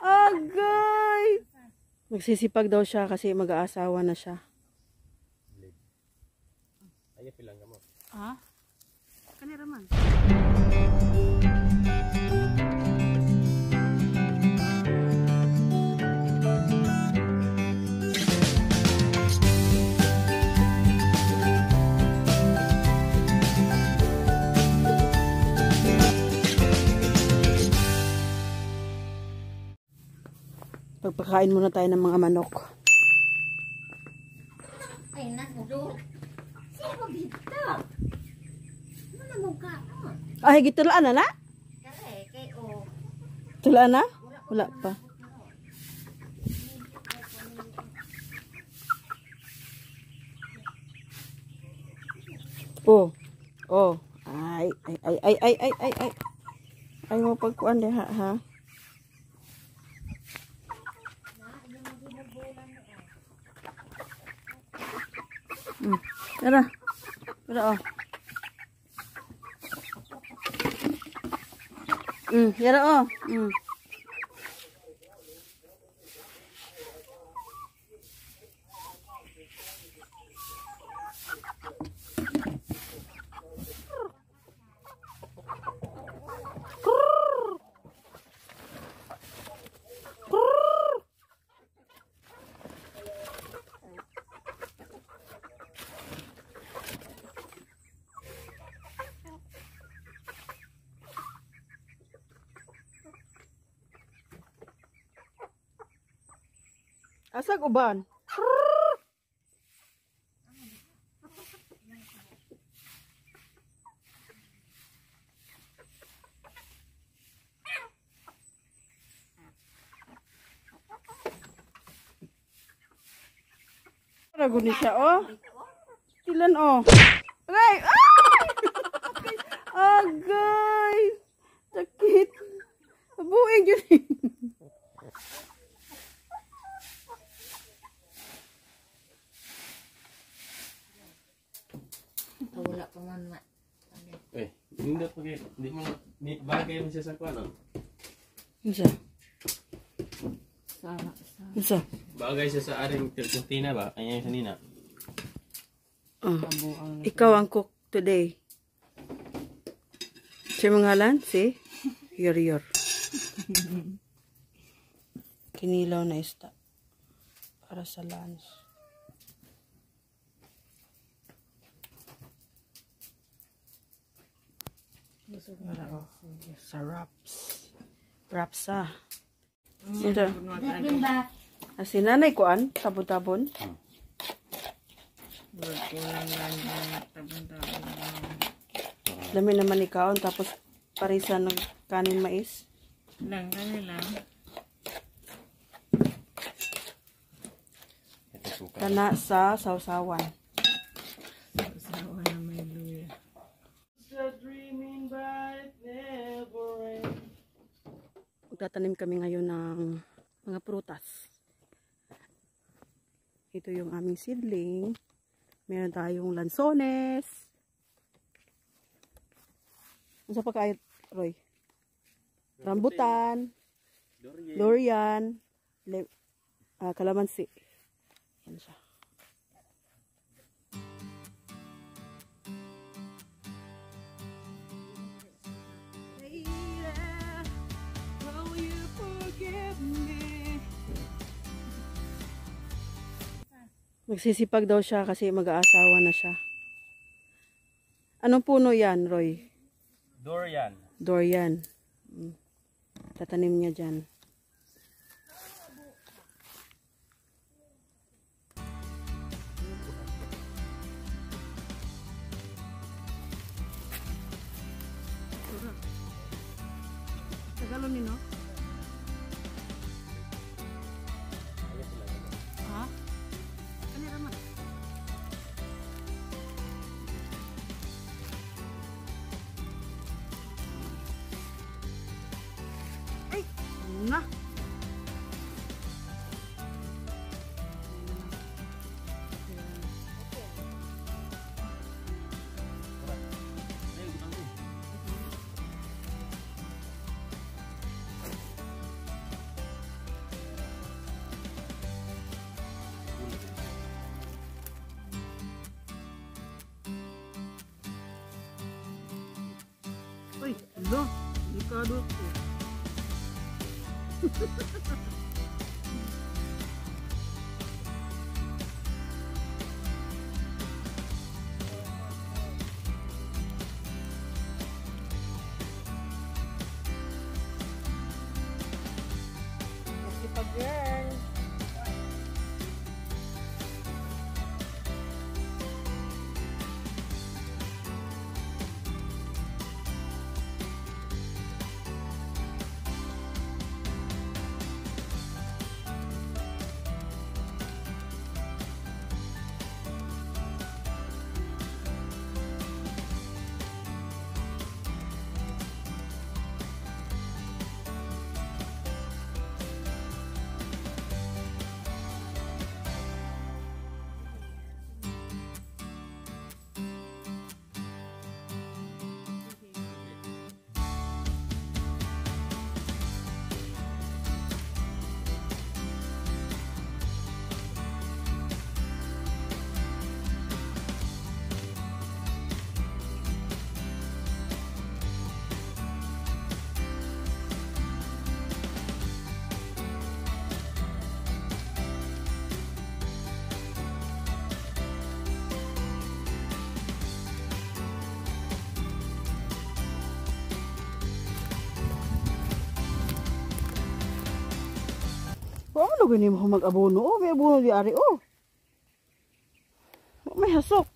Agay! Magsisipag daw siya kasi mag-aasawa na siya. Ay, pilang ka mo. Ah? Kanira man. Pagpakain muna tayo ng mga manok. Ay, nandun. Sino dito? Ano mo ka? Ay, gitulaan na na? Kare, kay o. Tulaan na? Wala pa. Oh. Oh. Ay. Ay mo pagkuan de ha. Tara. Tara oh. Tara oh. Asag uban. Rago ni siya oh. Tilan oh. Agay! Agay! Sakit. Buhay yun. Wala pa man. Eh, hindi pa kayo. Hindi mo bagay mo siya sa kwano. Isa. Sama. Isa. Bagay siya sa aring kurtina ba? Kanya yung sanina. Ikaw ang cook today. Si mangalan? Si? Yor. Kinilaw na isda. Para sa lunch. Sa wraps. Wraps ah. Ito. Datin ba? Si nanay ko an, tabon-tabon. Dami naman ikaw, tapos parisan ng kanin mais. Lang, lang. Kana sa sausawan. Sausawan na may luya. Magtatanim kami ngayon ng mga prutas. Ito yung aming seedling. Meron tayong lansones. Ano pa kayo, Roy? Rambutan. Durian. Kalamansi. Yan siya. Magsisipag daw siya kasi mag-aasawa na siya. Anong puno yan, Roy? Durian. Durian. Tatanim niya dyan. Tagalog nino? Ha? Kanira man. Ay! Na! Girl. Ano gani mo mag-abono? Oh, may abono di ari. Oh. May hasok.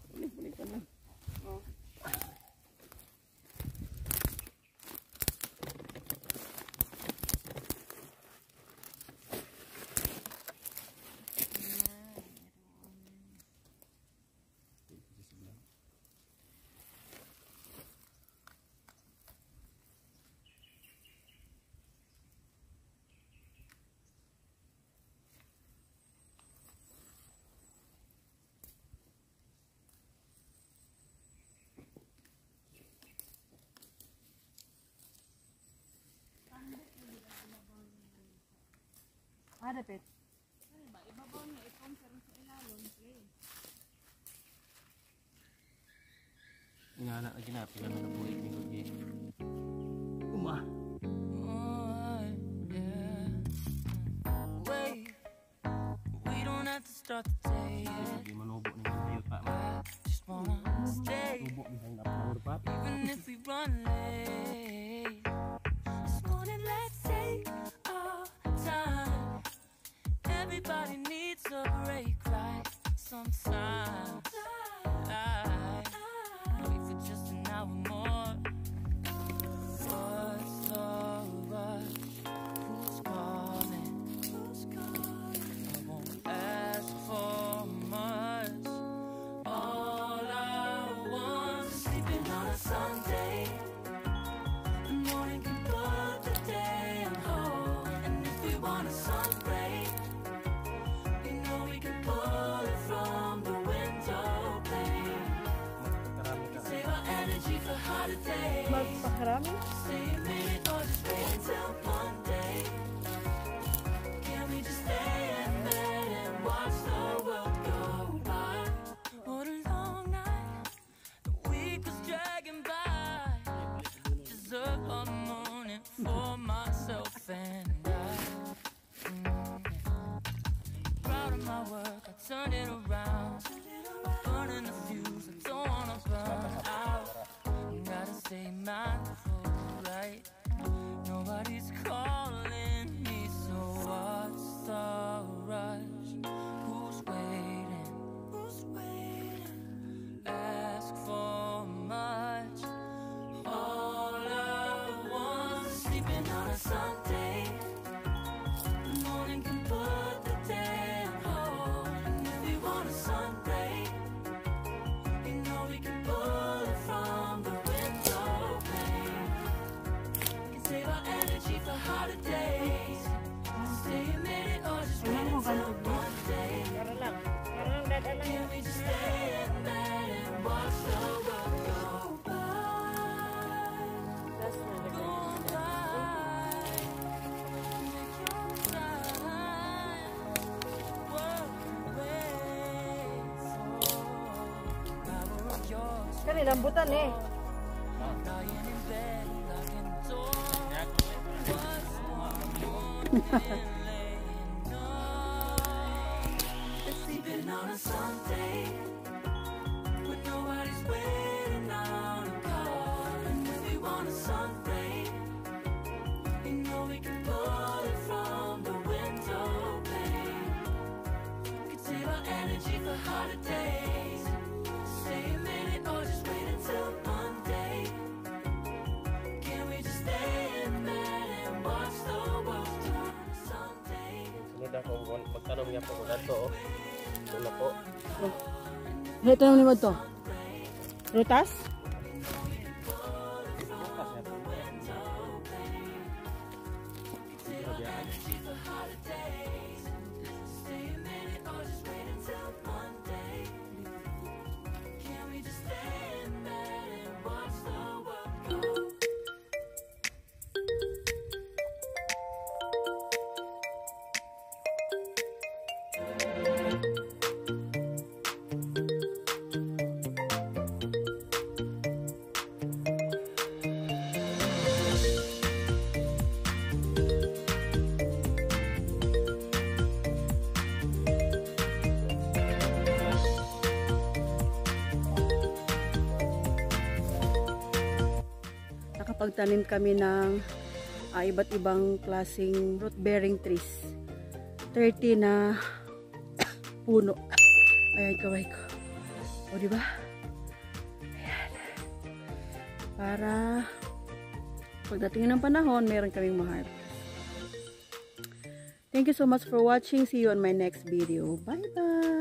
Ada pet. Ibabaw niya itong pero sa ilalong. Inaanak lagi na. Pila na buhay ni Kugi. Umah. We don't have to start the day. Kugi manubo ni Kugi pa. Just wanna stay. Nubo ni Kugi pa. Even if we run late. This morning let's take our time. Everybody needs a break, right? Sometimes I wait for just an hour more. What's the rush? Who's calling? I won't ask for much. All I want is sleeping on a Sunday. The morning can put the day on hold. And if we want a sun break, pull it from the window pane. Save our energy for harder days. Magpakarami? Stay a minute or just wait until Monday. Can we just stay in bed and watch the world go by? What a long night. The week was dragging by. Deserve a morning for myself and I. Proud of my work, I turned it around. I'm burning the fuse, I don't wanna burn out. Gotta stay mindful, right? Nobody's calling me, so what's the rush? Who's waiting? Ask for much. All I want is sleeping on a Sunday. The morning can put the day on hold. And if we want a sun break, you know we can pull it from the window pane. We can save our energy for harder days. Stay a minute or just wait until Monday. Can we just stay in bed and watch the world go by? Go by. Make your time work away. Power of yours. Kani lambutan eh. Lying in bed, locking the door. What's more Sleeping on a Sunday when nobody's waiting on a call, and if we want a Sunday, you know we can pull it from the window pane. We can save our energy for harder days. Stay a minute or just wait until Monday. Can we just stay in bed and watch the world turn on a Sunday? Sunod ako, magtanong niya po kung ato. Una po. Ito naman mo to. Rutas? Nakapagtanim kami ng iba't ibang klaseng root bearing trees. 30 na puno. Ayan, kaway ko. O, diba? Ayan. Para pagdating ng panahon, meron kaming ma-harvest. Thank you so much for watching. See you on my next video. Bye-bye!